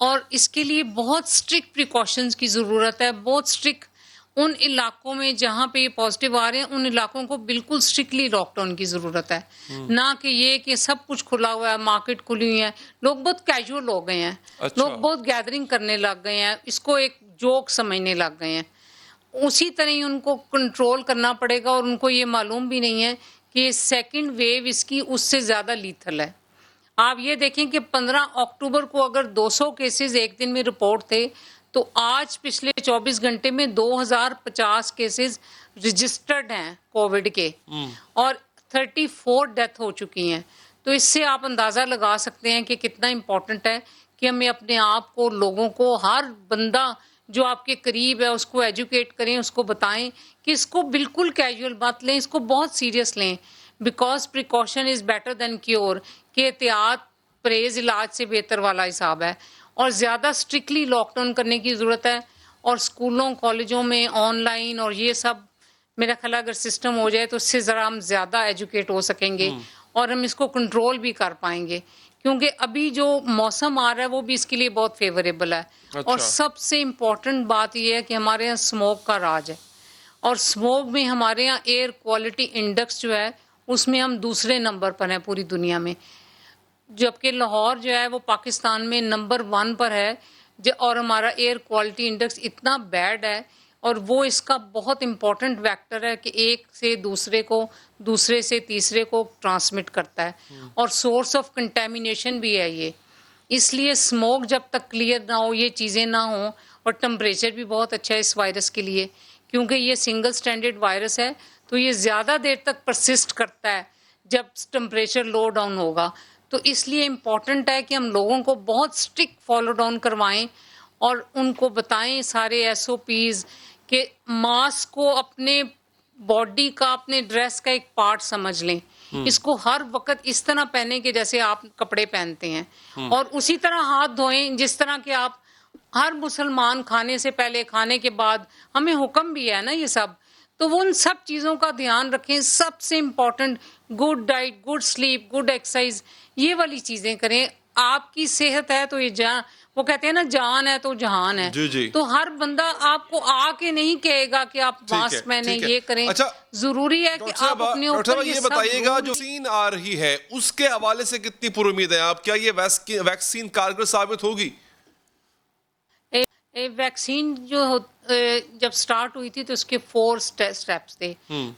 اور اس کے لیے بہت اسٹرکٹ پریکاشنز کی ضرورت ہے، بہت اسٹرکٹ ان علاقوں میں جہاں پہ یہ پازیٹیو آ رہے ہیں ان علاقوں کو بالکل اسٹرکٹلی لاک ڈاؤن کی ضرورت ہے، نہ کہ یہ کہ سب کچھ کھلا ہوا ہے، مارکیٹ کھلی ہوئی ہے، لوگ بہت کیجول ہو گئے ہیں، لوگ بہت گیدرنگ کرنے لگ گئے ہیں، اس کو ایک جوک سمجھنے لگ گئے ہیں. اسی طرح ہی ان کو کنٹرول کرنا پڑے گا، اور ان کو یہ معلوم بھی نہیں ہے کہ سیکنڈ ویو اس کی اس سے زیادہ لیتھل ہے. آپ یہ دیکھیں کہ 15 اکتوبر کو اگر 200 کیسز ایک دن میں رپورٹ تھے تو آج پچھلے 24 گھنٹے میں 2050 کیسز رجسٹرڈ ہیں کووڈ کے، اور 34 ڈیتھ ہو چکی ہیں. تو اس سے آپ اندازہ لگا سکتے ہیں کہ کتنا امپورٹنٹ ہے کہ ہمیں اپنے آپ کو، لوگوں کو، ہر بندہ جو آپ کے قریب ہے اس کو ایجوکیٹ کریں، اس کو بتائیں کہ اس کو بالکل کیجول مت لیں، اس کو بہت سیریس لیں، because precaution is better than cure, کہ احتیاط پرہیز علاج سے بہتر والا حساب ہے. اور زیادہ اسٹرکٹلی لاک ڈاؤن کرنے کی ضرورت ہے، اور اسکولوں کالجوں میں آن لائن اور یہ سب میرا خیال ہے اگر سسٹم ہو جائے تو اس سے ذرا ہم زیادہ ایجوکیٹ ہو سکیں گے اور ہم اس کو کنٹرول بھی کر پائیں گے، کیونکہ ابھی جو موسم آ رہا ہے وہ بھی اس کے لیے بہت فیوریبل ہے. اور سب سے امپورٹنٹ بات یہ ہے کہ ہمارے یہاں اسموک کا راج ہے، اور اسموک میں ہمارے یہاں ایئر کوالٹی انڈیکس جو ہے اس میں ہم دوسرے نمبر پر ہیں پوری دنیا میں، جبکہ لاہور جو ہے وہ پاکستان میں نمبر 1 پر ہے، اور ہمارا ایئر کوالٹی انڈیکس اتنا بیڈ ہے، اور وہ اس کا بہت امپورٹنٹ ویکٹر ہے کہ ایک سے دوسرے کو، دوسرے سے تیسرے کو ٹرانسمٹ کرتا ہے، اور سورس آف کنٹامینیشن بھی ہے یہ. اس لیے اسموک جب تک کلیئر نہ ہو، یہ چیزیں نہ ہوں، اور ٹمپریچر بھی بہت اچھا ہے اس وائرس کے لیے، کیونکہ یہ سنگل سٹینڈرڈ وائرس ہے تو یہ زیادہ دیر تک پرسسٹ کرتا ہے جب ٹمپریچر لو ڈاؤن ہوگا. تو اس لیے امپورٹنٹ ہے کہ ہم لوگوں کو بہت اسٹرکٹ فالو ڈاؤن کروائیں، اور ان کو بتائیں سارے ایس او پیز کہ ماسک کو اپنے باڈی کا، اپنے ڈریس کا ایک پارٹ سمجھ لیں، اس کو ہر وقت اس طرح پہنیں کہ جیسے آپ کپڑے پہنتے ہیں، اور اسی طرح ہاتھ دھوئیں جس طرح کہ آپ ہر مسلمان کھانے سے پہلے، کھانے کے بعد، ہمیں حکم بھی ہے نا یہ سب. تو وہ ان سب چیزوں کا دھیان رکھیں. سب سے important good diet, good sleep, good exercise, یہ والی چیزیں کریں. آپ کی صحت ہے تو یہ جان، وہ کہتے ہیں نا جان ہے تو جہان ہے. جی. تو ہر بندہ آپ کو آ کے نہیں کہے گا کہ آپ ماسک پہنیں، یہ کریں. اچھا، ضروری ہے کہ آپ اپنے اوپر یہ بتائیے گا جو ویکسین آ رہی ہے اس کے حوالے سے کتنی پر امید ہے آپ؟ کیا یہ ویکسین کارگر ثابت ہوگی؟ ویکسین جو جب سٹارٹ ہوئی تھی تو اس کے 4 سٹیپس تھے.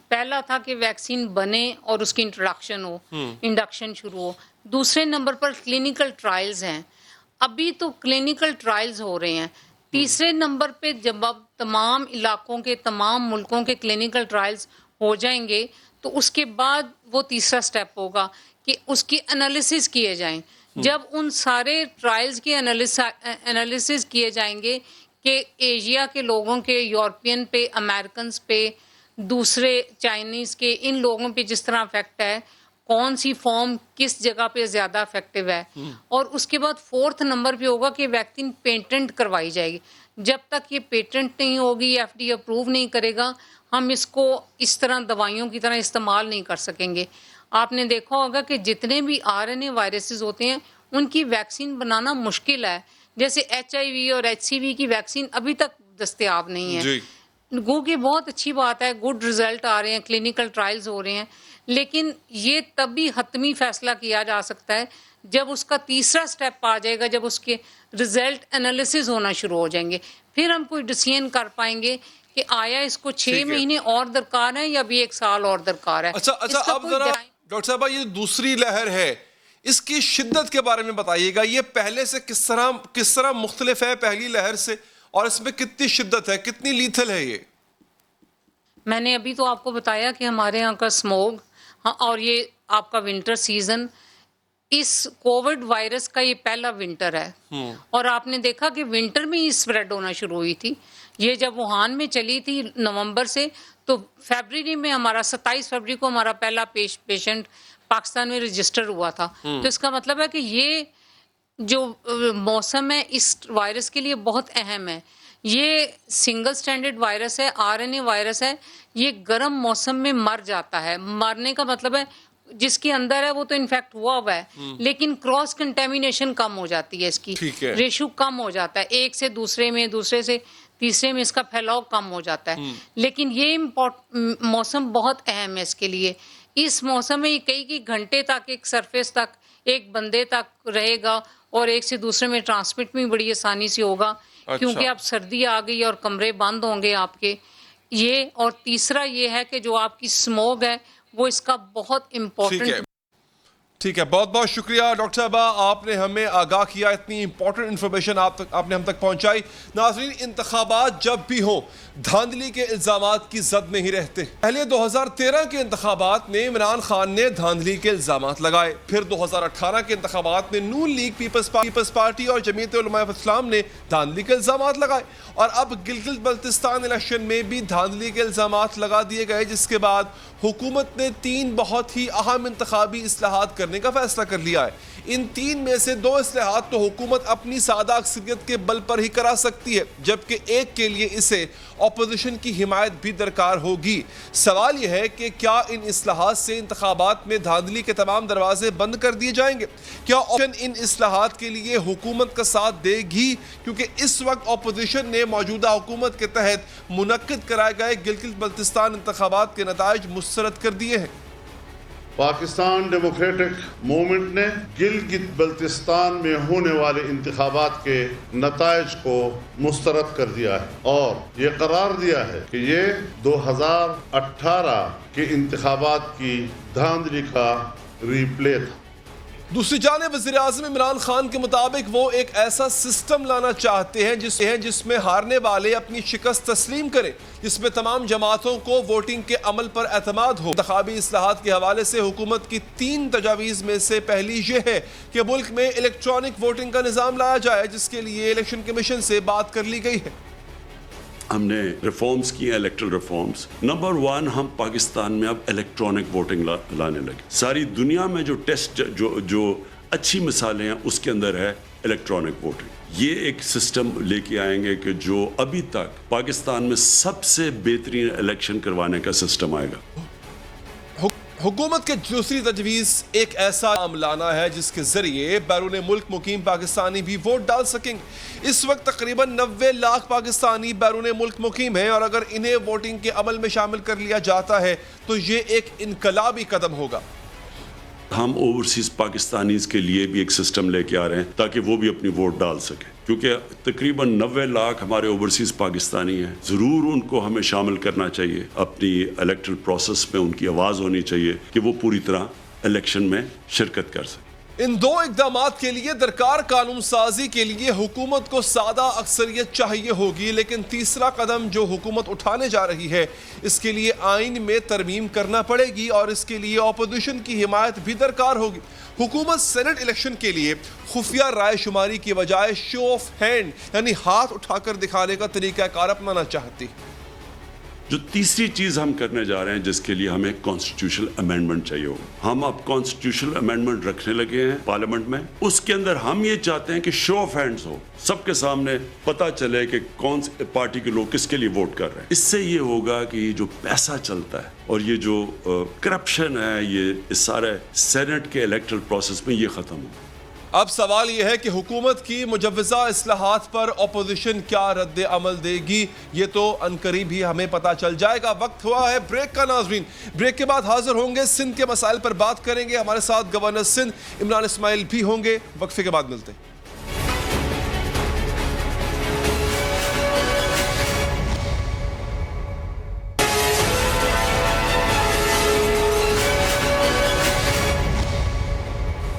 پہلا تھا کہ ویکسین بنے اور اس کی انٹروڈکشن ہو، انڈکشن شروع ہو. دوسرے نمبر پر کلینکل ٹرائلز ہیں، ابھی تو کلینکل ٹرائلز ہو رہے ہیں. تیسرے نمبر پہ جب اب تمام علاقوں کے، تمام ملکوں کے کلینکل ٹرائلز ہو جائیں گے تو اس کے بعد وہ تیسرا سٹیپ ہوگا کہ اس کی انالیسس کیے جائیں. جب ان سارے ٹرائلز کے انالیسس کیے جائیں گے کہ ایشیا کے لوگوں کے، یورپین پہ، امریکنز پہ، دوسرے چائنیز کے، ان لوگوں پہ جس طرح افیکٹ ہے، کون سی فارم کس جگہ پہ زیادہ افیکٹو ہے، اور اس کے بعد 4تھ نمبر پہ ہوگا کہ ویکسین پیٹنٹ کروائی جائے گی. جب تک یہ پیٹنٹ نہیں ہوگی، ایف ڈی اپروو نہیں کرے گا، ہم اس کو اس طرح دوائیوں کی طرح استعمال نہیں کر سکیں گے. آپ نے دیکھا ہوگا کہ جتنے بھی RNA وائرسز ہوتے ہیں ان کی ویکسین بنانا مشکل ہے. جیسے HIV اور HCV کی ویکسین ابھی تک دستیاب نہیں ہے. گو کہ بہت اچھی بات ہے، گڈ رزلٹ آ رہے ہیں، کلینکل ٹرائلز ہو رہے ہیں، لیکن یہ تب بھی حتمی فیصلہ کیا جا سکتا ہے جب اس کا تیسرا سٹیپ آ جائے گا، جب اس کے رزلٹ انالیسز ہونا شروع ہو جائیں گے. پھر ہم کوئی ڈیسیژن کر پائیں گے کہ آیا اس کو 6 مہینے اور درکار ہے یا بھی 1 سال اور درکار ہے. اچھا اب ذرا ڈاکٹر صاحبہ یہ دوسری لہر ہے، اس کی شدت کے بارے میں بتائیے گا. یہ پہلے سے کس طرح مختلف ہے پہلی لہر سے، اور اس میں کتنی شدت ہے، کتنی لیتھل ہے یہ؟ میں نے ابھی تو آپ کو بتایا کہ ہمارے یہاں کا سموگ، اور یہ آپ کا ونٹر سیزن، اس کووڈ وائرس کا یہ پہلا ونٹر ہے. اور آپ نے دیکھا کہ ونٹر میں ہی اسپریڈ ہونا شروع ہوئی تھی. یہ جب ووہان میں چلی تھی نومبر سے، تو فیبرری میں ہمارا 27 فروری کو ہمارا پہلا پیشنٹ پاکستان میں رجسٹر ہوا تھا. تو اس کا مطلب ہے کہ یہ جو موسم ہے اس وائرس کے لیے بہت اہم ہے. یہ سنگل سٹینڈرڈ وائرس ہے، RNA وائرس ہے. یہ گرم موسم میں مر جاتا ہے. مرنے کا مطلب ہے جس کے اندر ہے وہ تو انفیکٹ ہوا ہے لیکن کراس کنٹامینیشن کم ہو جاتی ہے اس کی, ریشو کم ہو جاتا ہے, ایک سے دوسرے میں, دوسرے سے تیسرے میں اس کا پھیلاؤ کم ہو جاتا ہے. لیکن یہ موسم بہت اہم ہے اس کے لیے. اس موسم میں کئی گھنٹے تک ایک سرفیس تک ایک بندے تک رہے گا اور ایک سے دوسرے میں ٹرانسمٹ بھی بڑی آسانی سے ہوگا کیونکہ اب سردی آ گئی اور کمرے بند ہوں گے آپ کے. یہ اور تیسرا یہ ہے کہ جو آپ کی سموگ ہے وہ اس کا بہت امپورٹنٹ. ٹھیک ہے, بہت بہت شکریہ ڈاکٹر صاحبہ, آپ نے ہمیں آگاہ کیا, اتنی امپورٹنٹ انفارمیشن آپ نے ہم تک پہنچائی. ناظرین, انتخابات جب بھی ہوں دھاندلی کے الزامات کی زد میں ہی رہتے. پہلے 2013 کے انتخابات میں عمران خان نے دھاندلی کے الزامات لگائے, پھر 2018 کے انتخابات میں نون لیگ پیپلز پارٹی اور جمعیت علماء اسلام نے دھاندلی کے الزامات لگائے, اور اب گلگت بلتستان الیکشن میں بھی دھاندلی کے الزامات لگا دیے گئے, جس کے بعد حکومت نے 3 بہت ہی اہم انتخابی اصلاحات کرنے کا فیصلہ کر لیا ہے. ان 3 میں سے 2 اصلاحات تو حکومت اپنی سادہ اکثریت کے بل پر ہی کرا سکتی ہے, جبکہ ایک کے لیے اسے اپوزیشن کی حمایت بھی درکار ہوگی. سوال یہ ہے کہ کیا ان اصلاحات سے انتخابات میں دھاندلی کے تمام دروازے بند کر دیے جائیں گے؟ کیا اپوزیشن ان اصلاحات کے لیے حکومت کا ساتھ دے گی؟ کیونکہ اس وقت اپوزیشن نے موجودہ حکومت کے تحت منعقد کرائے گئے گلگت بلتستان انتخابات کے نتائج مسترد کر دیے ہیں. پاکستان ڈیموکریٹک موومنٹ نے گلگت بلتستان میں ہونے والے انتخابات کے نتائج کو مسترد کر دیا ہے اور یہ قرار دیا ہے کہ یہ 2018 کے انتخابات کی دھاندلی کا ری پلے تھا. دوسری جانب وزیر اعظم عمران خان کے مطابق وہ ایک ایسا سسٹم لانا چاہتے ہیں جس میں ہارنے والے اپنی شکست تسلیم کریں, جس میں تمام جماعتوں کو ووٹنگ کے عمل پر اعتماد ہو. انتخابی اصلاحات کے حوالے سے حکومت کی 3 تجاویز میں سے پہلی یہ ہے کہ ملک میں الیکٹرانک ووٹنگ کا نظام لایا جائے, جس کے لیے الیکشن کمیشن سے بات کر لی گئی ہے. ہم نے ریفارمز کی ہیں, الیکٹرل ریفارمز. نمبر 1, ہم پاکستان میں اب الیکٹرانک ووٹنگ لانے لگے. ساری دنیا میں جو ٹیسٹ جو اچھی مثالیں ہیں اس کے اندر ہے الیکٹرانک ووٹنگ. یہ ایک سسٹم لے کے آئیں گے کہ جو ابھی تک پاکستان میں سب سے بہترین الیکشن کروانے کا سسٹم آئے گا. حکومت کے دوسری تجویز ایک ایسا نظام لانا ہے جس کے ذریعے بیرون ملک مقیم پاکستانی بھی ووٹ ڈال سکیں گے. اس وقت تقریباً 90 لاکھ پاکستانی بیرون ملک مقیم ہیں, اور اگر انہیں ووٹنگ کے عمل میں شامل کر لیا جاتا ہے تو یہ ایک انقلابی قدم ہوگا. ہم اوورسیز پاکستانیز کے لیے بھی ایک سسٹم لے کے آ رہے ہیں تاکہ وہ بھی اپنی ووٹ ڈال سکیں, کیونکہ تقریباً 90 لاکھ ہمارے اوورسیز پاکستانی ہیں. ضرور ان کو ہمیں شامل کرنا چاہیے اپنی الیکٹرل پروسیس میں, ان کی آواز ہونی چاہیے کہ وہ پوری طرح الیکشن میں شرکت کر سکیں. ان 2 اقدامات کے لیے درکار قانون سازی کے لیے حکومت کو سادہ اکثریت چاہیے ہوگی, لیکن تیسرا قدم جو حکومت اٹھانے جا رہی ہے اس کے لیے آئین میں ترمیم کرنا پڑے گی, اور اس کے لیے اپوزیشن کی حمایت بھی درکار ہوگی. حکومت سینٹ الیکشن کے لیے خفیہ رائے شماری کی بجائے شو آف ہینڈ یعنی ہاتھ اٹھا کر دکھانے کا طریقہ کار اپنانا چاہتی. جو تیسری چیز ہم کرنے جا رہے ہیں جس کے لیے ہمیں کانسٹیٹیوشنل امینڈمنٹ چاہیے ہوگا. ہم اب کانسٹیٹیوشنل امینڈمنٹ رکھنے لگے ہیں پارلیمنٹ میں. اس کے اندر ہم یہ چاہتے ہیں کہ شو آف ہینڈز ہو, سب کے سامنے پتہ چلے کہ کون سی پارٹی کے لوگ کس کے لیے ووٹ کر رہے ہیں. اس سے یہ ہوگا کہ یہ جو پیسہ چلتا ہے اور یہ جو کرپشن ہے یہ اس سارے سینٹ کے الیکٹرل پروسیس میں یہ ختم ہو. اب سوال یہ ہے کہ حکومت کی مجوزہ اصلاحات پر اپوزیشن کیا رد عمل دے گی, یہ تو عنقریب ہی ہمیں پتہ چل جائے گا. وقت ہوا ہے بریک کا ناظرین. بریک کے بعد حاضر ہوں گے, سندھ کے مسائل پر بات کریں گے. ہمارے ساتھ گورنر سندھ عمران اسماعیل بھی ہوں گے. وقفے کے بعد ملتے ہیں.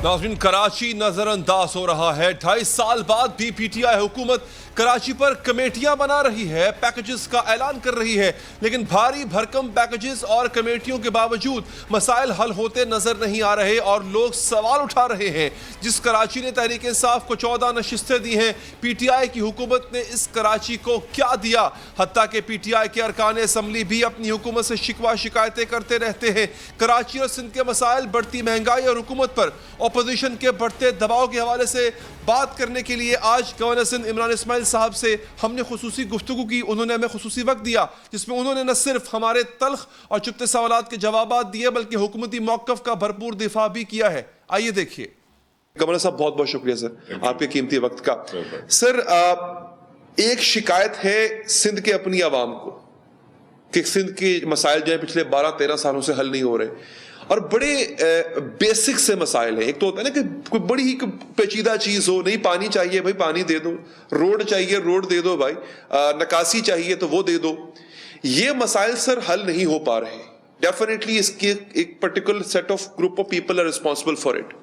ناظرین, کراچی نظر انداز ہو رہا ہے. 2.5 سال بعد بھی پی ٹی آئی حکومت کراچی پر کمیٹیاں بنا رہی ہے, پیکجز کا اعلان کر رہی ہے, لیکن بھاری بھرکم پیکجز اور کمیٹیوں کے باوجود مسائل حل ہوتے نظر نہیں آ رہے اور لوگ سوال اٹھا رہے ہیں. جس کراچی نے تحریک انصاف کو 14 نشستیں دی ہیں, پی ٹی آئی کی حکومت نے اس کراچی کو کیا دیا؟ حتیٰ کہ پی ٹی آئی کے ارکان اسمبلی بھی اپنی حکومت سے شکوہ شکایتیں کرتے رہتے ہیں. کراچی اور سندھ کے مسائل, بڑھتی مہنگائی اور حکومت پر اپوزیشن کے بڑھتے دباؤ کے حوالے سے بات کرنے کے لیے آج گورنر سندھ عمران اسماعیل صاحب سے ہم نے خصوصی گفتگو کی, انہوں نے ہمیں خصوصی وقت دیا جس میں انہوں نے نہ صرف ہمارے تلخ اور چپتے سوالات کے جوابات دیے بلکہ حکومتی موقف کا بھرپور دفاع بھی کیا ہے. آئیے دیکھیے. گورنر صاحب بہت بہت شکریہ سر آپ کے قیمتی وقت کا. سر ایک شکایت ہے سندھ کے اپنی عوام کو کہ سندھ کے مسائل جو ہیں پچھلے 12-13 سالوں سے حل نہیں ہو رہے, اور بڑے بیسک سے مسائل ہیں. ایک تو ہوتا ہے نا کہ کوئی بڑی ہی پیچیدہ چیز ہو, نہیں پانی چاہیے بھائی پانی دے دو, روڈ چاہیے روڈ دے دو بھائی, نکاسی چاہیے تو وہ دے دو. یہ مسائل سر حل نہیں ہو پا رہے. ڈیفینیٹلی اس کی ایک particular set of group of people are responsible for it.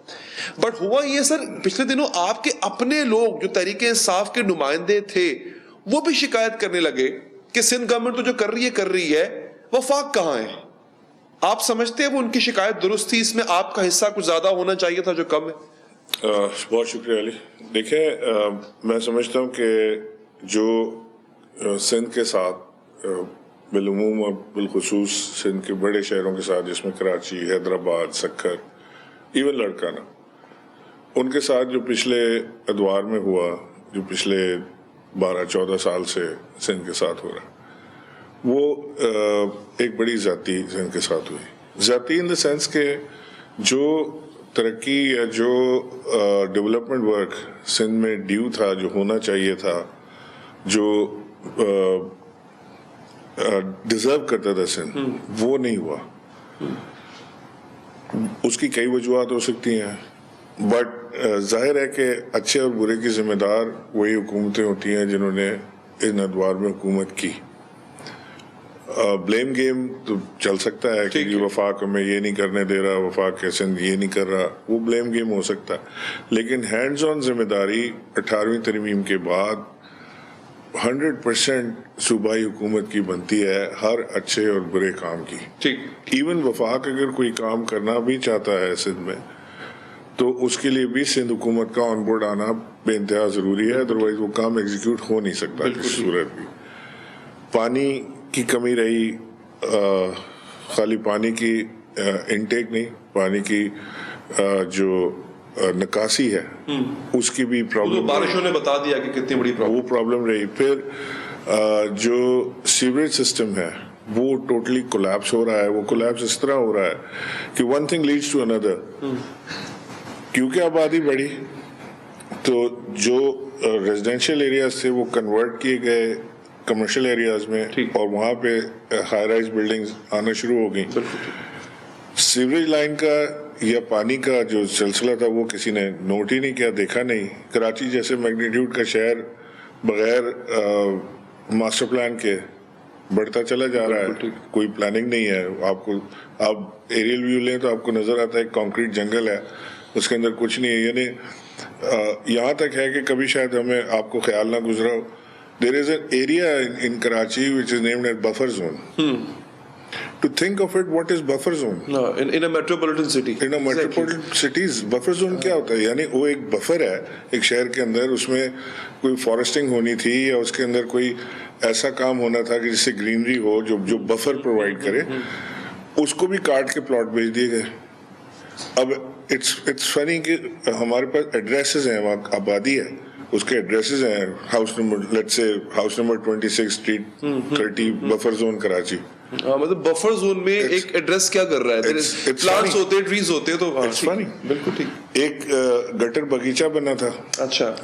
But ہوا یہ سر پچھلے دنوں آپ کے اپنے لوگ جو تحریک انصاف کے نمائندے تھے وہ بھی شکایت کرنے لگے کہ سندھ گورنمنٹ تو جو کر رہی ہے وفاق کہاں ہے. آپ سمجھتے ہیں وہ ان کی شکایت درست تھی, اس میں آپ کا حصہ کچھ زیادہ ہونا چاہیے تھا جو کم ہے؟ بہت شکریہ علی. دیکھیں میں سمجھتا ہوں کہ جو سندھ کے ساتھ بالعموم اور بالخصوص سندھ کے بڑے شہروں کے ساتھ جس میں کراچی, حیدرآباد, سکھر, ایون لڑکانہ, ان کے ساتھ جو پچھلے ادوار میں ہوا, جو پچھلے 12-14 سال سے سندھ کے ساتھ ہو رہا ہے, وہ ایک بڑی ذاتی سندھ کے ساتھ ہوئی. ذاتی ان دا سینس کہ جو ترقی یا جو ڈیولپمنٹ ورک سندھ میں ڈیو تھا, جو ہونا چاہیے تھا, جو ڈیزرو کرتا تھا سندھ, وہ نہیں ہوا. اس کی کئی وجوہات ہو سکتی ہیں, بٹ ظاہر ہے کہ اچھے اور برے کی ذمہ دار وہی حکومتیں ہوتی ہیں جنہوں نے ان ادوار میں حکومت کی. بلیم گیم تو چل سکتا ہے کہ وفاق ہمیں یہ نہیں کرنے دے رہا, وفاق کے سندھ یہ نہیں کر رہا, وہ بلیم گیم ہو سکتا ہے. لیکن ہینڈز آن ذمہ داری 18ویں ترمیم کے بعد 100% صوبائی حکومت کی بنتی ہے ہر اچھے اور برے کام کی. ایون وفاق اگر کوئی کام کرنا بھی چاہتا ہے سندھ میں تو اس کے لیے بھی سندھ حکومت کا آن بورڈ آنا بے انتہا ضروری ہے, ادروائز وہ کام ایگزیکیوٹ ہو نہیں سکتا کسی صورت بھی. پانی کی کمی رہی, خالی پانی کی انٹیک نہیں, پانی کی جو نکاسی ہے اس کی بھی پرابلم, بارشوں نے بتا دیا کہ کتنی بڑی وہ پرابلم رہی. پھر جو سیوریج سسٹم ہے وہ ٹوٹلی کولیپس ہو رہا ہے. وہ کولیپس اس طرح ہو رہا ہے کہ ون تھنگ لیڈس ٹو اندر, کیونکہ آبادی بڑھی تو جو ریزیڈینشیل ایریاز تھے وہ کنورٹ کیے گئے کمرشل ایریاز میں, اور وہاں پہ ہائی رائز بلڈنگز آنا شروع ہو گئیں. سیوریج لائن کا یا پانی کا جو سلسلہ تھا وہ کسی نے نوٹ ہی نہیں کیا, دیکھا نہیں. کراچی جیسے میگنیٹیوڈ کا شہر بغیر ماسٹر پلان کے بڑھتا چلا جا رہا ہے, کوئی پلاننگ نہیں ہے. آپ ایریل ویو لیں تو آپ کو نظر آتا ہے ایک کانکریٹ جنگل ہے, اس کے اندر کچھ نہیں ہے. یعنی یہاں تک ہے کہ کبھی شاید ہمیں آپ کو خیال نہ گزرا ہو, there is an area in Karachi which is named as buffer zone. To think of it, what is buffer zone? No, in a metropolitan city. In a metropolitan cities, buffer zone کیا ہوتا ہے؟ یعنی وہ ایک buffer ہے ایک شہر کے اندر, اس میں کوئی فارسٹنگ ہونی تھی یا اس کے اندر کوئی ایسا کام ہونا تھا کہ جس سے گرینری ہو, جو بفر پرووائڈ کرے. اس کو بھی کاٹ کے پلاٹ بھیج دیے گئے. اب اٹس فنی کہ ہمارے پاس ایڈریسز ہیں, وہاں آبادی ہے, اس کے ایڈریسز ہیں, house number let's say house number 26 street 30 buffer zone Karachi. مطلب بفر زون میں ایک ایڈریس کیا کر رہا ہے, پلانٹس ہوتے, ٹریز ہوتے, تو بالکل ٹھیک. ایک گٹر باغیچہ بنا تھا, اچھا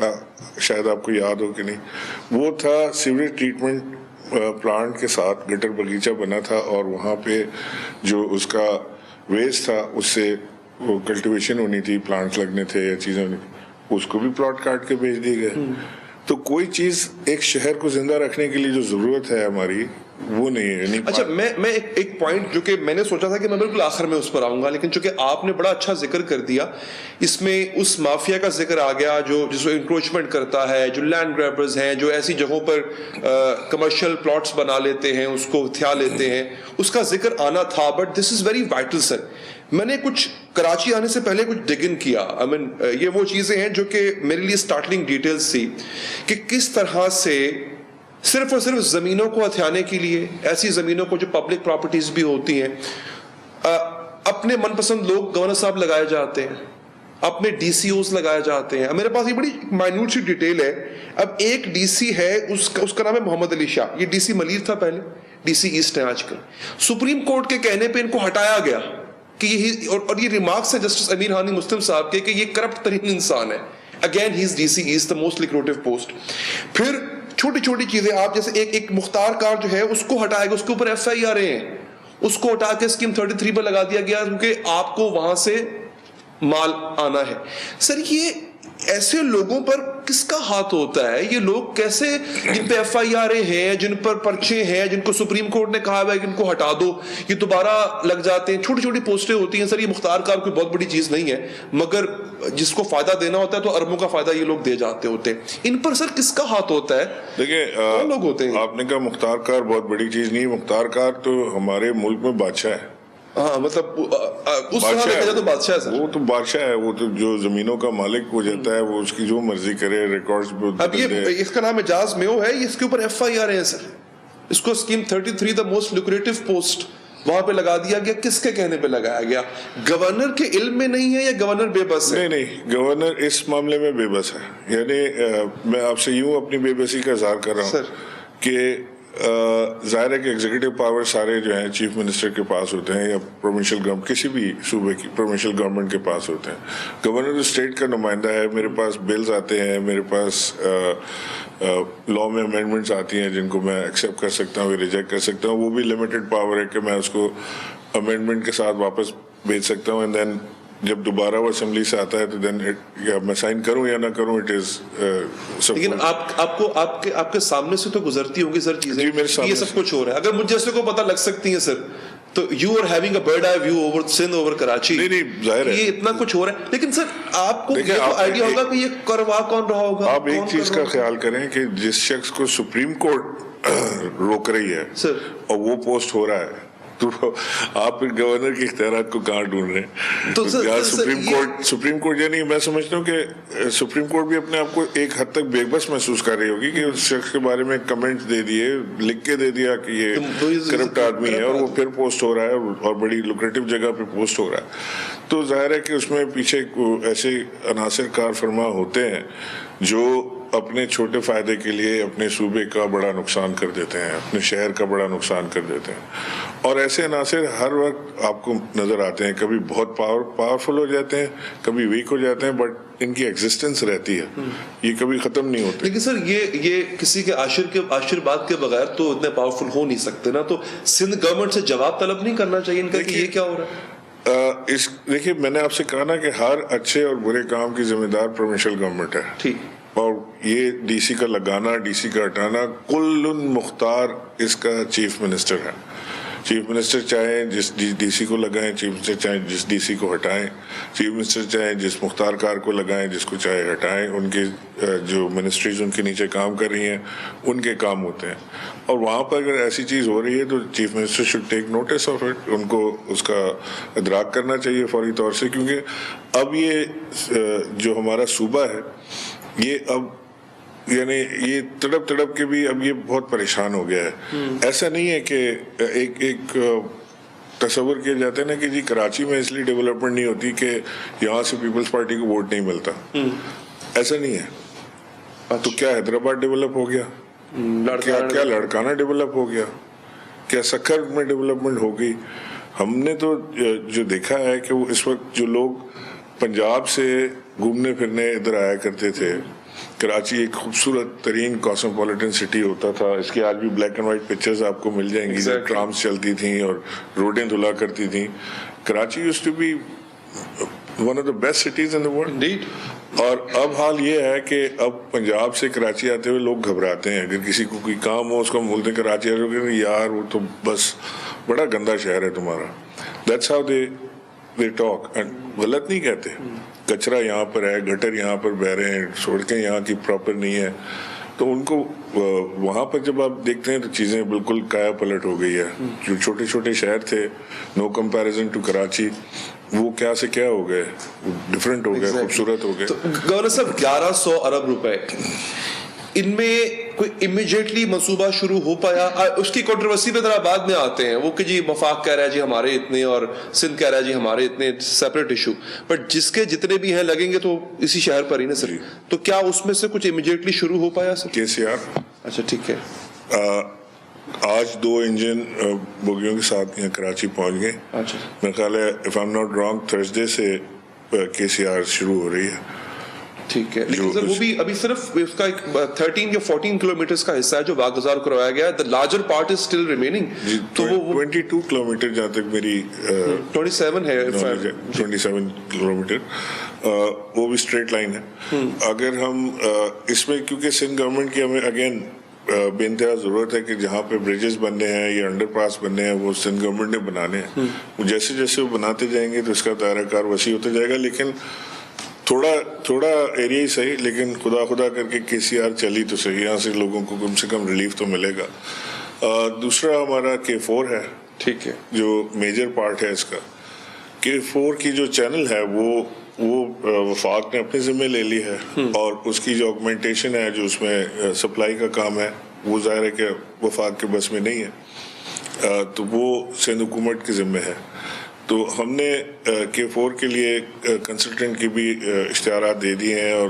شاید آپ کو یاد ہو کہ نہیں, وہ تھا سیوریج ٹریٹمنٹ پلانٹ کے ساتھ گٹر باغیچہ بنا تھا, اور وہاں پہ جو اس کا ویسٹ تھا اس سے وہ کلٹیویشن ہونی تھی, پلانٹس لگنے تھے یا چیزیں ہونی, اس کو بھی پلاٹ کاٹ کے بھیج دیے گئے. تو کوئی چیز ایک شہر کو زندہ رکھنے کے لیے جو ضرورت ہے ہماری وہ نہیں ہے. اچھا میں ایک پوائنٹ جو کہ میں نے سوچا تھا کہ میں بالکل آخر میں اس پر آؤں گا, لیکن چونکہ آپ نے بڑا اچھا ذکر کر دیا, اس میں اس مافیا کا ذکر آ گیا جو جس کو انکروچمنٹ کرتا ہے, جو لینڈ گریبرز ہیں, جو ایسی جگہوں پر کمرشل پلاٹس بنا لیتے ہیں, اس کو ہتھیا لیتے ہیں, اس کا ذکر آنا تھا. But this is very vital sir. میں نے کچھ کراچی آنے سے پہلے کچھ ڈگ ان کیا. یہ وہ چیزیں ہیں جو کہ میرے لیے اسٹارٹلنگ ڈیٹیلز تھی کہ کس طرح سے صرف اور صرف زمینوں کو ہتھیانے کے لیے, ایسی زمینوں کو جو پبلک پراپرٹیز بھی ہوتی ہیں, اپنے من پسند لوگ گورنر صاحب لگائے جاتے ہیں. اپنے ڈی سی اوز لگائے جاتے ہیں. میرے پاس یہ بڑی مائنیوٹ سی ڈیٹیل ہے. اب ایک ڈی سی ہے, اس کا نام ہے محمد علی شاہ. یہ ڈی سی ملیر تھا پہلے, ڈی سی ایسٹ ہے آج کل. سپریم کورٹ کے کہنے پہ ان کو ہٹایا گیا کہ یہ, اور یہ ریمارکس ہے جسٹس امیر ہانی مسلم صاحب کے کہ یہ کرپٹ ترین انسان ہے. Again he is D C East, the most lucrative post. پھر چھوٹی چھوٹی چیزیں, آپ جیسے ایک مختار کار جو ہے اس کو ہٹایا گیا, اس کے اوپر ایف آئی آر ہیں, اس کو ہٹا کے اسکیم 33 پر لگا دیا گیا کیونکہ آپ کو وہاں سے مال آنا ہے. سر یہ ایسے لوگوں پر کس کا ہاتھ ہوتا ہے؟ یہ لوگ کیسے, جن پہ ایف آئی آر ہیں, جن پر پرچے ہیں, جن کو سپریم کورٹ نے کہا ہے کہ ان کو ہٹا دو, یہ دوبارہ لگ جاتے ہیں. چھوٹی چھوٹی پوسٹیں ہوتی ہیں. سر یہ مختار کار کوئی بہت بڑی چیز نہیں ہے, مگر جس کو فائدہ دینا ہوتا ہے تو اربوں کا فائدہ یہ لوگ دے جاتے ہوتے ہیں. ان پر سر کس کا ہاتھ ہوتا ہے؟ دیکھیں, کون لوگ ہوتے ہیں؟ آپ نے کہا مختار کار بہت بڑی چیز نہیں. مختار کار تو ہمارے ملک میں بادشاہ ہے. ہاں مطلب اس طرح دیکھا جائے تو بادشاہ ہے سر. وہ تو بادشاہ ہے, وہ تو جو زمینوں کا مالک ہو جاتا ہے وہ اس کی جو مرضی کرے. ریکارڈز پہ اب یہ اس کا نام اعجاز میو ہے, اس کے اوپر ایف آئی آر ہے سر. اس کو scheme 33 the most lucrative post وہاں پہ لگا دیا گیا. کس کے کہنے پہ لگایا گیا؟ گورنر کے علم میں نہیں ہے یا گورنر بے بس ہے؟ نہیں, گورنر اس معاملے میں بے بس ہے. یعنی میں آپ سے یوں اپنی بے بسی کا اظہار کر رہا ہوں کہ ظاہر ہے کہ ایگزیکٹو پاور سارے جو ہیں چیف منسٹر کے پاس ہوتے ہیں, یا پروونشل گورنمنٹ, کسی بھی صوبے کی پروونشل گورنمنٹ کے پاس ہوتے ہیں. گورنر اسٹیٹ کا نمائندہ ہے. میرے پاس بلز آتے ہیں, میرے پاس لا میں امینڈمنٹس آتی ہیں جن کو میں ایکسیپٹ کر سکتا ہوں, ریجیکٹ کر سکتا ہوں. وہ بھی لمیٹڈ پاور ہے کہ میں اس کو امینڈمنٹ کے ساتھ واپس بھیج سکتا ہوں, اینڈ دین جب دوبارہ وہ اسمبلی سے آتا ہے تو دین میں سائن کروں یا نہ کروں, اٹ از. لیکن آپ کو آپ کے سامنے سے تو گزرتی ہوگی سر چیزیں, یہ سب کچھ ہو رہا ہے. اگر مجھ جیسے کو پتہ لگ سکتی ہیں سر, تو you are having a bird eye view over Sindh, over Karachi. نہیں, ظاہر ہے یہ اتنا کچھ ہو رہا ہے. لیکن سر آپ کو آئیڈیا ہوگا کہ یہ کروا کون رہا ہوگا. آپ ایک چیز کا خیال کریں کہ جس شخص کو سپریم کورٹ روک رہی ہے اور وہ پوسٹ ہو رہا ہے, تو آپ پھر گورنر کے اختیارات کو کہاں ڈھونڈ رہے ہیں؟ تو سپریم کورٹ یعنی میں سمجھتا ہوں کہ سپریم کورٹ بھی اپنے آپ کو ایک حد تک بے بس محسوس کر رہی ہوگی کہ اس شخص کے بارے میں کمنٹ دے دیے, لکھ کے دے دیا کہ یہ کرپٹ آدمی ہے, اور وہ پھر پوسٹ ہو رہا ہے اور بڑی لوکریٹو جگہ پہ پوسٹ ہو رہا ہے. تو ظاہر ہے کہ اس میں پیچھے ایسے عناصر کار فرما ہوتے ہیں جو اپنے چھوٹے فائدے کے لیے اپنے صوبے کا بڑا نقصان کر دیتے ہیں, اپنے شہر کا بڑا نقصان کر دیتے ہیں. اور ایسے عناصر ہر وقت آپ کو نظر آتے ہیں, کبھی بہت پاورفل ہو جاتے ہیں, کبھی ویک ہو جاتے ہیں, بٹ ان کی ایگزسٹنس رہتی ہے, یہ کبھی ختم نہیں ہوتی. لیکن سر یہ کسی کے آشرواد کے بغیر تو اتنے پاورفل ہو نہیں سکتے نا. تو سندھ گورنمنٹ سے جواب طلب نہیں کرنا چاہیے ان کا کہ یہ کیا ہو رہا ہے؟ دیکھیے, میں نے آپ سے کہا نا کہ ہر اچھے اور برے کام کی ذمہ دار پروونشل گورنمنٹ ہے. ٹھیک. اور یہ ڈی سی کا لگانا, ڈی سی کا ہٹانا, کل مختار اس کا چیف منسٹر ہے. چیف منسٹر چاہیں جس ڈی سی کو لگائیں, چیف منسٹر چاہیں جس ڈی سی کو ہٹائیں, چیف منسٹر چاہیں جس مختار کار کو لگائیں, جس کو چاہے ہٹائیں. ان کی جو منسٹریز ان کے نیچے کام کر رہی ہیں ان کے کام ہوتے ہیں, اور وہاں پر اگر ایسی چیز ہو رہی ہے تو chief minister should take notice of it. ان کو اس کا ادراک کرنا چاہیے فوری طور سے, کیونکہ اب یہ جو ہمارا صوبہ ہے یہ اب یعنی یہ تڑپ کے بھی اب یہ بہت پریشان ہو گیا ہے. ایسا نہیں ہے کہ ایک تصور کیا جاتا ہے نا کہ جی کراچی میں اس لیے ڈیولپمنٹ نہیں ہوتی کہ یہاں سے پیپلز پارٹی کو ووٹ نہیں ملتا. ایسا نہیں ہے. تو کیا حیدرآباد ڈیولپ ہو گیا؟ کیا لڑکانہ ڈیولپ ہو گیا؟ کیا سکھر میں ڈیولپمنٹ ہو گئی؟ ہم نے تو جو دیکھا ہے کہ وہ اس وقت جو لوگ پنجاب سے گھومنے پھرنے ادھر آیا کرتے تھے, کراچی ایک خوبصورت ترین کاسموپولیٹن سٹی ہوتا تھا. اس کی آج بھی بلیک اینڈ وائٹ پکچرز آپ کو مل جائیں گی, ٹرامس چلتی تھیں اور روڈیں دھلا کرتی تھیں. Karachi used to be one of the best cities in the world. اور اب حال یہ ہے کہ اب پنجاب سے کراچی آتے ہوئے لوگ گھبراتے ہیں. اگر کسی کو کوئی کام ہو اس کو بولتے ہیں کراچی آ رہے ہو, یار وہ تو بس بڑا گندا شہر ہے تمہارا. That's how they talk. غلط نہیں کہتے. کچرا یہاں پر ہے, گٹر یہاں پر بہ رہے ہیں, سڑکیں یہاں کی پراپر نہیں ہے. تو ان کو وہاں پر جب آپ دیکھتے ہیں تو چیزیں بالکل کایا پلٹ ہو گئی ہے. جو چھوٹے چھوٹے شہر تھے نو کمپیریزن ٹو کراچی, وہ کیا سے کیا ہو گئے, ڈفرینٹ ہو گئے, خوبصورت ہو گئے. گورنر صاحب 1100 ارب روپے ان میں کوئی امیجیٹلی منصوبہ شروع ہو پایا؟ اس کی کنٹروورسی پہ ذرا بعد میں آتے ہیں، وہ کہ جی وفاق کہہ رہا ہے جی ہمارے اتنے اور سندھ کہہ رہا ہے جی ہمارے اتنے، سیپریٹ ایشو، بٹ جس کے جتنے بھی ہیں لگیں گے تو اسی شہر پر ہی نا سر. تو کیا اس میں سے کچھ امیجیٹلی شروع ہو پایا سر؟ KCR اچھا ٹھیک ہے. آج 2 انجن بوگیوں کے ساتھ یہاں کراچی پہنچ گئے. اچھا میرا خیال ہے if I am not wrong Thursday سے KCR شروع ہو رہی ہے. ٹھیک ہے. لیکن سر وہ بھی ابھی صرف اس کا ایک 13 یا 14 کلومیٹرز کا حصہ ہے جو واگزار کروایا گیا ہے. the larger part is still remaining. تو وہ 22 کلومیٹر جہاں تک میری 27 ہے 27 کلومیٹر وہ بھی اسٹریٹ لائن ہے. اگر ہم اس میں کیونکہ سندھ گورنمنٹ کی ہمیں اگین بے انتہا ضرورت ہے کہ جہاں پہ بریجز بننے ہیں یا انڈر پاس بننے ہیں وہ سندھ گورنمنٹ نے بنانے ہیں. جیسے جیسے وہ بناتے جائیں گے تو اس کا دائرہ کار وسیع ہوتا جائے گا. لیکن تھوڑا ایریا ہی صحیح، لیکن خدا کر کے KCR چلی تو صحیح، یہاں سے لوگوں کو کم سے کم ریلیف تو ملے گا. دوسرا ہمارا K4 ہے، ٹھیک ہے، جو میجر پارٹ ہے اس کا. K4 کی جو چینل ہے وہ وفاق نے اپنے ذمہ لے لی ہے، اور اس کی جو آگمنٹیشن ہے، جو اس میں سپلائی کا کام ہے، وہ ظاہر ہے کہ وفاق کے بس میں نہیں ہے، تو وہ سندھ حکومت کے ذمہ ہے. تو ہم نے K4 کے لیے کنسلٹنٹ کی بھی اشتہارات دے دیے ہیں، اور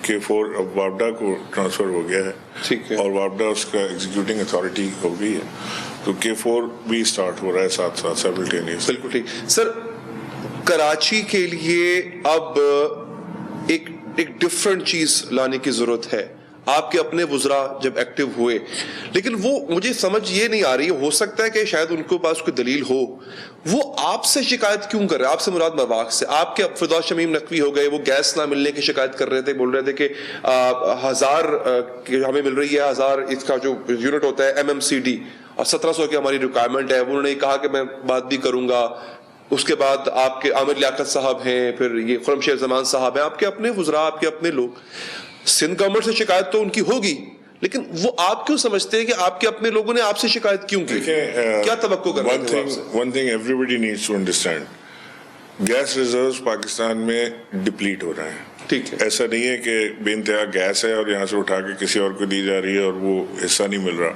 K4 اب وابڈا کو ٹرانسفر ہو گیا ہے. ٹھیک ہے. اور وابڈا اس کا ایگزیکیوٹنگ اتھارٹی ہو گئی ہے. تو K4 بھی اسٹارٹ ہو رہا ہے ساتھ ساتھ سائملٹینیس. بالکل ٹھیک. سر کراچی کے لیے اب ایک ڈفرنٹ چیز لانے کی ضرورت ہے. آپ کے اپنے وزراء جب ایکٹیو ہوئے، لیکن وہ مجھے سمجھ یہ نہیں آ رہی، ہو سکتا ہے کہ شاید ان کے پاس کوئی دلیل ہو، وہ آپ سے شکایت کیوں کر رہے ہیں؟ آپ سے مراد مواق سے. آپ کے فردوس شمیم نقوی ہو گئے، وہ گیس نہ ملنے کی شکایت کر رہے تھے، بول رہے تھے کہ 1000 ہمیں مل رہی ہے، 1000 اس کا جو یونٹ ہوتا ہے MMCD، اور 1700 کی ہماری ریکوائرمنٹ ہے. انہوں نے کہا کہ میں بات بھی کروں گا. اس کے بعد آپ کے عامر لیاقت صاحب ہیں، پھر یہ خرم شیر زمان صاحب ہیں، آپ کے اپنے وزراء، آپ کے اپنے لوگ. سندھ گورنمنٹ سے شکایت تو ان کی ہوگی، لیکن وہ آپ کیوں سمجھتے ہیں کہ آپ کے اپنے لوگوں نے آپ سے شکایت کیوں کی؟ کیا توقع کر رہے تھے آپ سے؟ One thing everybody needs to understand, gas reserves Pakistan میں ڈپلیٹ ہو رہے ہیں. ٹھیک ہے. ایسا نہیں ہے کہ بے انتہا گیس ہے اور یہاں سے اٹھا کے کسی اور کو دی جا رہی ہے اور وہ حصہ نہیں مل رہا.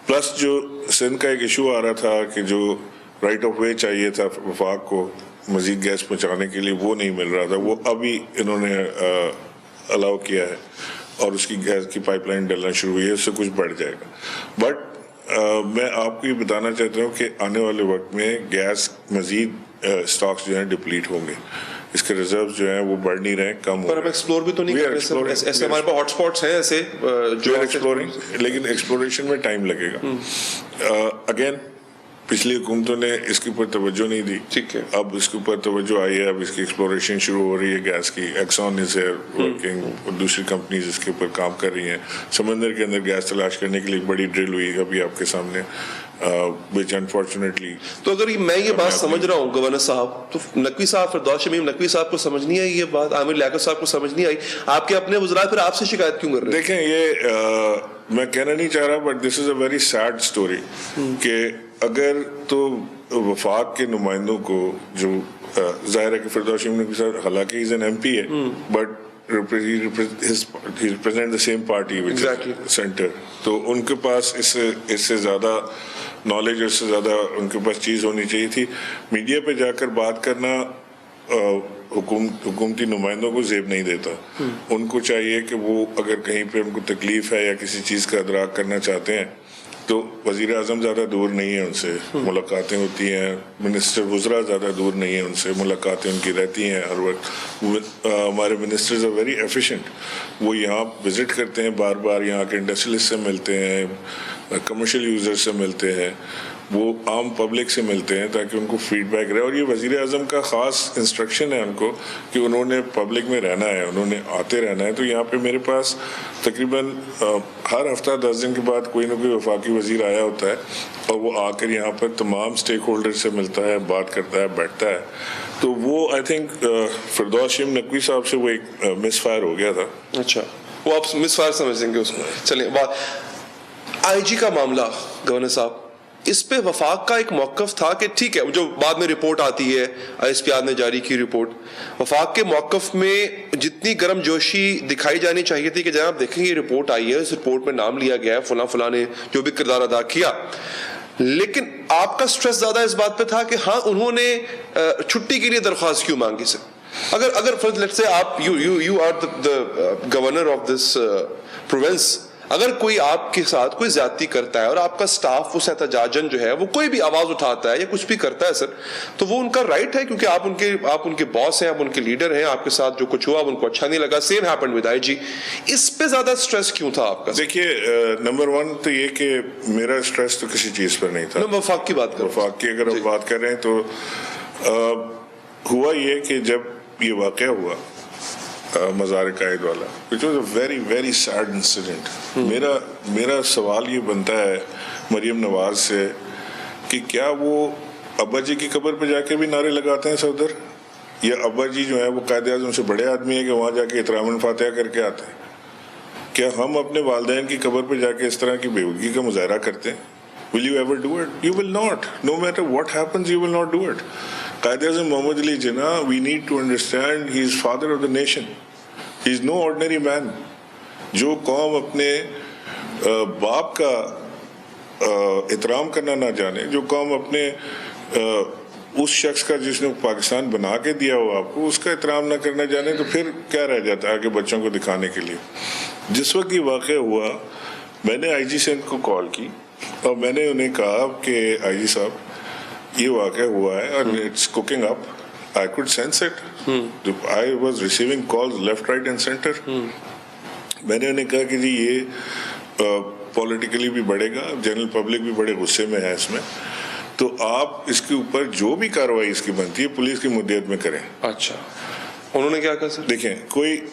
پلس جو سندھ کا ایک ایشو آ رہا تھا کہ جو رائٹ آف وے چاہیے تھا وفاق کو مزید گیس پہنچانے کے لیے، وہ نہیں مل رہا تھا. وہ ابھی انہوں نے الاؤ کیا ہے، اور اس کی گیس کی پائپ لائن ڈلنا شروع ہوئی ہے، اس سے کچھ بڑھ جائے گا. بٹ میں آپ کو یہ بتانا چاہتا ہوں کہ آنے والے وقت میں گیس مزید اسٹاکس جو ہیں ڈپلیٹ ہوں گے. اس کے ریزروز جو ہیں وہ بڑھ نہیں رہے، کم ہو رہے ہیں. پر ہم ایکسپلور بھی تو نہیں کر رہے، ایسے ہمارے پاس ہاٹ اسپاٹس ہیں ایسے جو ایکسپلورنگ، لیکن ایکسپلوریشن میں ٹائم لگے گا. اگین پچھلی حکومتوں نے اس کے اوپر توجہ نہیں دی. ٹھیک ہے. اب اس کے اوپر توجہ آئی ہے، اب اس کی ایکسپلوریشن شروع ہو رہی ہے گیس کی. ایکسون از ورکنگ، اور دوسری کمپنیز اس کے اوپر کام کر رہی ہیں. سمندر کے اندر گیس تلاش کرنے کے لیے ایک بڑی ڈرل ہوئی ابھی آپ کے سامنے، which unfortunately. تو اگر میں یہ بات سمجھ رہا ہوں گورنر صاحب، تو نقوی صاحب، فردوس شمیم نقوی صاحب کو سمجھ نہیں آئی یہ بات، عامر لیاقت صاحب کو سمجھ نہیں آئی، آپ کے اپنے وزراء پھر آپ سے شکایت کیوں کر رہے ہیں؟ دیکھیں یہ میں کہنا نہیں چاہ رہا، but this is a very sad story کہ اگر تو وفاق کے نمائندوں کو، جو ظاہر ہے کہ فردوس شمیم نقوی صاحب حالانکہ از این MP ہے، but he represent the same party which is center. تو ان کے پاس اس سے زیادہ نالج، اس سے زیادہ ان کے پاس چیز ہونی چاہیے تھی. میڈیا پہ جا کر بات کرنا حکومتی نمائندوں کو زیب نہیں دیتا. ان کو چاہیے کہ وہ اگر کہیں پہ ان کو تکلیف ہے یا کسی چیز کا ادراک کرنا چاہتے ہیں تو وزیر اعظم زیادہ دور نہیں ہے، ان سے ملاقاتیں ہوتی ہیں. منسٹر وزراء زیادہ دور نہیں ہیں، ان سے ملاقاتیں ان کی رہتی ہیں ہر وقت. ہمارے منسٹرز آر ویری ایفیشینٹ. وہ یہاں وزٹ کرتے ہیں بار بار، یہاں کے انڈسٹریلسٹ سے ملتے ہیں، کمرشل یوزر سے ملتے ہیں، وہ عام پبلک سے ملتے ہیں تاکہ ان کو فیڈ بیک رہے. اور یہ وزیر اعظم کا خاص انسٹرکشن ہے ان کو کہ انہوں نے پبلک میں رہنا ہے، انہوں نے آتے رہنا ہے. تو یہاں پہ میرے پاس تقریباً ہر ہفتہ 10 دن کے بعد کوئی نہ کوئی وفاقی وزیر آیا ہوتا ہے، اور وہ آ کر یہاں پر تمام اسٹیک ہولڈر سے ملتا ہے، بات کرتا ہے، بیٹھتا ہے. تو وہ آئی تھنک فردوس شمیم نقوی صاحب سے وہ ایک مس فائر ہو گیا تھا. اچھا، وہ آپ مس فائر سمجھ دیں گے اس میں. چلیں، بات IG کا معاملہ گورنر صاحب، اس پہ وفاق کا ایک موقف تھا کہ ٹھیک ہے، جو بعد میں رپورٹ آتی ہے ISPR نے جاری کی رپورٹ، وفاق کے موقف میں جتنی گرم جوشی دکھائی جانی چاہیے تھی کہ جناب دیکھیں یہ رپورٹ آئی ہے، اس رپورٹ میں نام لیا گیا ہے فلاں فلاں نے جو بھی کردار ادا کیا، لیکن آپ کا سٹریس زیادہ اس بات پہ تھا کہ ہاں انہوں نے چھٹی کے لیے درخواست کیوں مانگی سر؟ اگر لیٹس سے آپ you are the governor of this province, اگر کوئی آپ کے ساتھ کوئی زیادتی کرتا ہے اور آپ کا سٹاف اس احتجاجن جو ہے وہ کوئی بھی آواز اٹھاتا ہے یا کچھ بھی کرتا ہے سر، تو وہ ان کا رائٹ ہے، کیونکہ آپ ان کے باس ہیں، آپ ان کے لیڈر ہیں، آپ کے ساتھ جو کچھ ہوا ان کو اچھا نہیں لگا. Same happened with IG. اس پہ زیادہ سٹریس کیوں تھا آپ کا؟ دیکھیے نمبر 1 تو یہ کہ میرا سٹریس تو کسی چیز پر نہیں تھا. وفاق کی بات کریں، وفاق کی اگر ہم بات کریں تو ہوا یہ کہ جب یہ واقعہ ہوا مزار قائد والا، which was a very very sad incident. میرا سوال یہ بنتا ہے مریم نواز سے کہ کیا وہ ابا جی کی قبر پہ جا کے بھی نعرے لگاتے ہیں صدر، یا ابا جی جو ہے وہ قائد اعظم سے بڑے آدمی ہیں کہ وہاں جا کے احترام فاتحہ کر کے آتے ہیں؟ کیا ہم اپنے والدین کی قبر پہ جا کے اس طرح کی بےہودگی کا مظاہرہ کرتے ہیں؟ Will you ever do it? You will not. No matter what happens, you will not do it. Quaid Azam Muhammad Ali Jinnah, we need to understand he is father of the nation. He is no ordinary man. جو قوم اپنے باپ کا احترام کرنا نہ جانے، جو قوم اپنے اس شخص کا جس نے پاکستان بنا کے دیا ہو آپ کو، اس کا احترام نہ کرنا جانے، تو پھر کیا رہ جاتا ہے کہ بچوں کو دکھانے کے لیے؟ جس وقت یہ واقعہ ہوا میں نے IG سندھ کو کال کی اور میں نے انہیں کہا کہ IG صاحب یہ واقعہ ہوا ہے اور it's cooking up. I could sense it. I was receiving calls left, right and center. میں نے انہیں کہا کہ جی یہ پولیٹیکلی بھی بڑھے گا، جنرل پبلک بھی بڑے غصے میں ہے اس میں، تو آپ اس کے اوپر جو بھی کارروائی اس کی بنتی ہے پولیس کی مدیت میں کریں. اچھا، انہوں نے کیا کہا سر؟ دیکھیں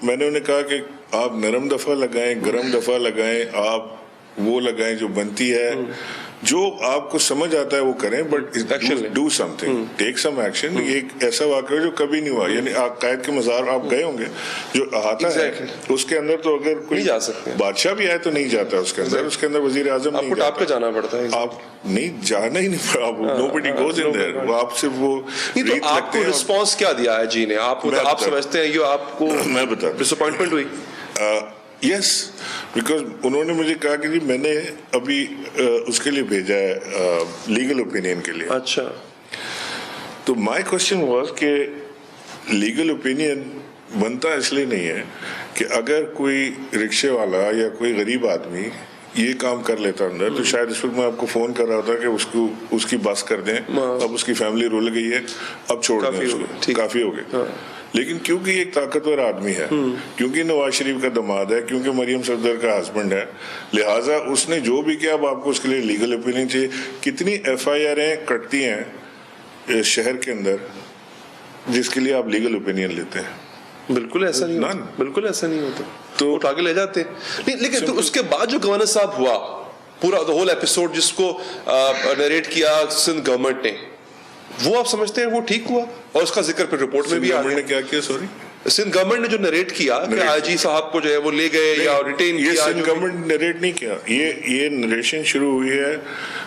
میں نے انہیں کہا کہ آپ نرم دفعہ لگائیں، گرم دفعہ لگائیں، آپ وہ لگائیں جو بنتی ہے، جو آپ کو سمجھ آتا ہے وہ کریں، but do some thing, take some action. یہ ایک ایسا واقعہ جو کبھی نہیں ہوا، یعنی قائد کے مزار آپ گئے ہوں گے، جو احاطہ ہے اس کے اندر تو اگر کوئی بادشاہ بھی آئے تو نہیں جاتا اس کے اندر، اس کے اندر وزیر اعظم نہیں جاتا، آپ کو جانا پڑتا ہے، آپ نہیں جانا ہی نہیں پڑا، نوبڈی گوز ان دیر، وہ آپ سے وہ ریت آپ کو رسپانس کیا دیا ہے جی نے؟ آپ سمجھتے ہیں یہ آپ کو میں بتا ڈس اپوائنٹمنٹ ہوئی؟ یس، بیکاز انہوں نے مجھے کہا کہ جی میں نے ابھی اس کے لیے بھیجا ہے لیگل اوپینین کے لیے. اچھا، تو مائی کوشچن واز کہ لیگل اوپینین بنتا اس لیے نہیں ہے کہ اگر کوئی رکشے والا یا کوئی غریب آدمی یہ کام کر لیتا اندر تو شاید اس وقت میں آپ کو فون کر رہا تھا کہ اس کی بس کر دیں، اب اس کی فیملی رول گئی ہے، اب چھوڑ دیں اس کو، کافی ہو گئے. لیکن کیونکہ یہ ایک طاقتور آدمی ہے، کیونکہ نواز شریف کا داماد ہے، کیونکہ مریم صفدر کا ہسبینڈ ہے، لہٰذا اس نے جو بھی کیا اب آپ کو اس کے لیے لیگل اوپینین چاہیے. کتنی FIR کٹتی ہیں شہر کے اندر جس کے لیے آپ لیگل اوپینین لیتے ہیں؟ بالکل ایسا نہیں ہوتا، بالکل ایسا نہیں ہوتا، تو اٹھا کے لے جاتے ہیں. لیکن تو اس کے بعد جو گورنر صاحب ہوا پورا ہول ایپیسوڈ جس کو نریٹ کیا سندھ گورنمنٹ نے، وہ آپ سمجھتے ہیں وہ ٹھیک ہوا؟ اور اس کا ذکر پھر رپورٹ میں بھی آیا. نے کیا کیا؟ سوری، سندھ گورنمنٹ نے جو نریٹ کیا کہ IG صاحب کو جو ہے وہ لے گئے یا ریٹین کیا، یہ سندھ گورنمنٹ نریٹ نہیں کیا، یہ نریشن شروع ہوئی ہے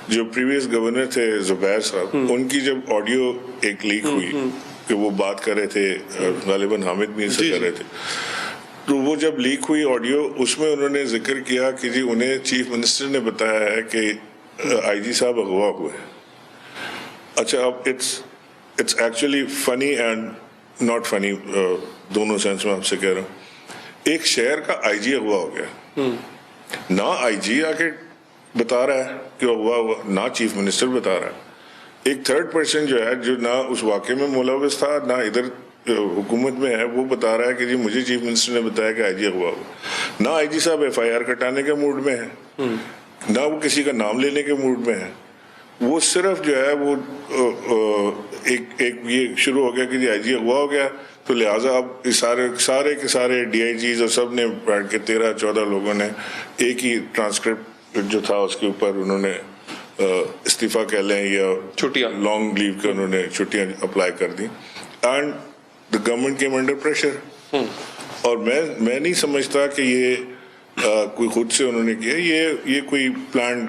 جو پریویس گورنر تھے زبیر صاحب، ان کی جب آڈیو ایک لیک ہوئی کہ وہ بات کر رہے تھے، غالباً حامد میر سے کر رہے تھے، تو وہ جب لیک ہوئی آڈیو، اس میں انہوں نے ذکر کیا کہ جی انہیں چیف منسٹر نے بتایا ہے کہ IG صاحب اغوا ہوئے. اچھا، اب it's actually funny and not funny, دونوں سینس میں آپ سے کہہ رہا ہوں. ایک شہر کا IG اغوا ہو گیا، نہ IG آ کے بتا رہا ہے کہ اغوا ہوا، نہ چیف منسٹر بتا رہا ہے، ایک تھرڈ پرسن جو ہے جو نہ اس واقعے میں ملوث تھا نہ ادھر حکومت میں ہے، وہ بتا رہا ہے کہ جی مجھے چیف منسٹر نے بتایا کہ IG اغوا ہوا. نہ IG صاحب FIR کٹانے کے موڈ میں ہے، نہ وہ کسی کا نام لینے کے موڈ میں ہے، وہ صرف جو ہے وہ ایک یہ شروع ہو گیا کہ جی IG اغوا ہو گیا، تو لہٰذا اب سارے کے سارے DIGs اور سب نے بیٹھ کے 13-14 لوگوں نے ایک ہی ٹرانسکرپٹ جو تھا اس کے اوپر انہوں نے استعفیٰ کہہ لیں یا چھٹیاں، لانگ لیو کے انہوں نے چھٹیاں اپلائی کر دی. And the government came under pressure. اور میں نہیں سمجھتا کہ یہ کوئی خود سے انہوں نے کیا، یہ کوئی planned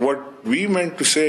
what we meant to say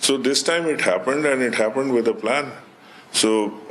So this time it happened and it happened with a plan. So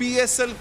PSL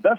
10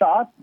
7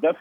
10